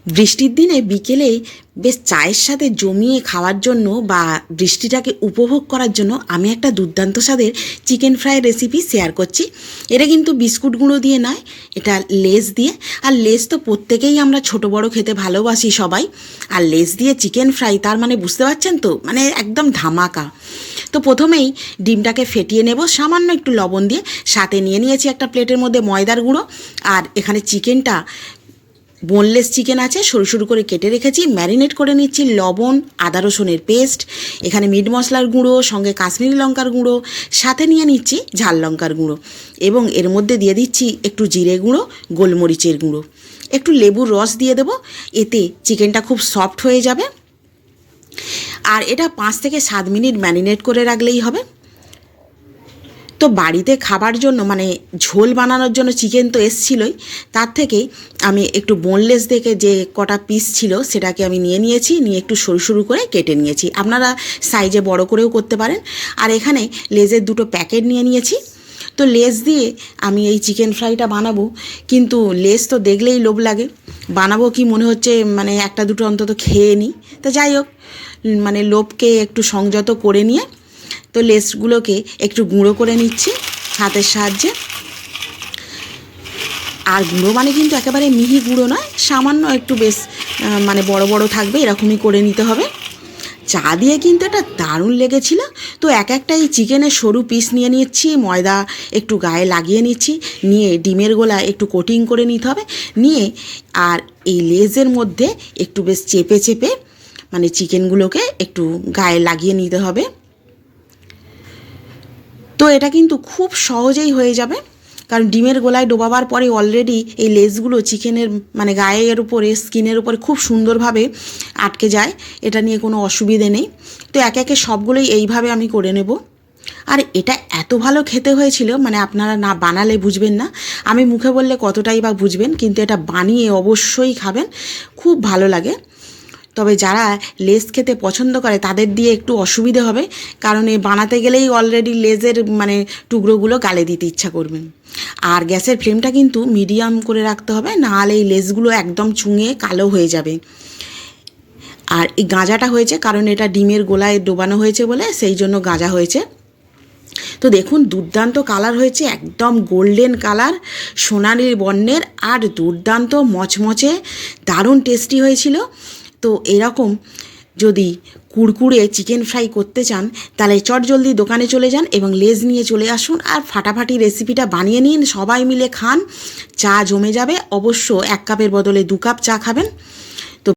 বৃষ্টির দিনে বিকেলে বেশ চায়ের সাথে জমিয়ে খাওয়ার জন্য বা বৃষ্টিটাকে উপভোগ করার জন্য আমি একটা দুর্দান্ত স্বাদের চিকেন ফ্রাই রেসিপি শেয়ার করছি। এটা কিন্তু বিস্কুট গুঁড়ো দিয়ে নয়, এটা লেস দিয়ে। আর লেস তো প্রত্যেকেই আমরা ছোট বড় খেতে ভালোবাসি সবাই। আর লেস দিয়ে চিকেন ফ্রাই, তার মানে বুঝতে পারছেন তো, মানে একদম ধামাকা। তো প্রথমেই ডিমটাকে ফেটিয়ে নেব সামান্য একটু লবণ দিয়ে। সাথে নিয়ে নিয়েছি একটা প্লেটের মধ্যে ময়দার গুঁড়ো। আর এখানে চিকেনটা বোনলেস চিকেন আছে, সরু সরু করে কেটে রেখেছি। ম্যারিনেট করে নিচ্ছি লবণ, আদা রসুনের পেস্ট, এখানে মিট মশলার গুঁড়ো, সঙ্গে কাশ্মীরি লঙ্কার গুঁড়ো, সাথে নিয়ে নিচ্ছি ঝাল লঙ্কার গুঁড়ো, এবং এর মধ্যে দিয়ে দিচ্ছি একটু জিরে গুঁড়ো, গোলমরিচের গুঁড়ো, একটু লেবুর রস দিয়ে দেবো। এতে চিকেনটা খুব সফট হয়ে যাবে। আর এটা 5 থেকে 7 মিনিট ম্যারিনেট করে রাখলেই হবে। তো বাড়িতে খাবার জন্য, মানে ঝোল বানানোর জন্য চিকেন তো এসছিলোই, তার থেকেই আমি একটু বোনলেস দেখে যে কটা পিস ছিল সেটাকে আমি নিয়েছি, নিয়ে একটু সরু সরু করে কেটে নিয়েছি। আপনারা সাইজে বড় করেও করতে পারেন। আর এখানে লেজের 2টো প্যাকেট নিয়েছি। তো লেস দিয়ে আমি এই চিকেন ফ্রাইটা বানাবো, কিন্তু লেস তো দেখলেই লোভ লাগে। বানাবো কি মনে হচ্ছে, মানে একটা দুটো অন্তত খেয়ে নিই। তো যাই হোক, মানে লোভকে একটু সংযত করে নিয়ে তো লেসগুলোকে একটু গুঁড়ো করে নিচ্ছি হাতের সাহায্যে। আর গুঁড়ো মানে কিন্তু একেবারে মিহি গুঁড়ো নয়, সামান্য একটু বেশ মানে বড় বড় থাকবে, এরকমই করে নিতে হবে। চা দিয়ে কিন্তু এটা দারুণ লেগেছিল। তো একটা এই চিকেনের সরু পিস নিয়ে নিচ্ছি, ময়দা একটু গায়ে লাগিয়ে নিচ্ছি, নিয়ে ডিমের গোলা একটু কোটিং করে নিতে হবে, নিয়ে আর এই লেজের মধ্যে একটু বেশ চেপে চেপে মানে চিকেনগুলোকে একটু গায়ে লাগিয়ে নিতে হবে। তো এটা কিন্তু খুব সহজেই হয়ে যাবে, কারণ ডিমের গোলায় ডোবাবার পরে অলরেডি এই লেসগুলো চিকেনের মানে গায়ের উপরে, স্কিনের উপরে খুব সুন্দরভাবে আটকে যায়। এটা নিয়ে কোনো অসুবিধে নেই। তো একে সবগুলোই এইভাবে আমি করে নেব। আর এটা এত ভালো খেতে হয়েছিল, মানে আপনারা না বানালে বুঝবেন না। আমি মুখে বললে কতটাই বা বুঝবেন, কিন্তু এটা বানিয়ে অবশ্যই খাবেন, খুব ভালো লাগে। তবে যারা লেস খেতে পছন্দ করে তাদের দিয়ে একটু অসুবিধে হবে, কারণ এ বানাতে গেলেই অলরেডি লেজের মানে টুকরোগুলো গালে দিতে ইচ্ছা করবেন। আর গ্যাসের ফ্লেমটা কিন্তু মিডিয়াম করে রাখতে হবে, নাহলে এই লেসগুলো একদম চুঙে কালো হয়ে যাবে। আর এই গাঁজাটা হয়েছে কারণ এটা ডিমের গোলায় ডোবানো হয়েছে বলে, সেই জন্য গাঁজা হয়েছে। তো দেখুন দুর্দান্ত কালার হয়েছে, একদম গোল্ডেন কালার, সোনালি বর্ণের, আর দুর্দান্ত মচমচে, দারুণ টেস্টি হয়েছিল। তো এরকম যদি কুড়কুড়ে চিকেন ফ্রাই করতে চান, তাহলে চটজলদি দোকানে চলে যান এবং লেজ নিয়ে চলে আসুন, আর ফাটাফাটি রেসিপিটা বানিয়ে নিন, সবাই মিলে খান, চা জমে যাবে। অবশ্য 1 কাপের বদলে 2 কাপ চা খাবেন।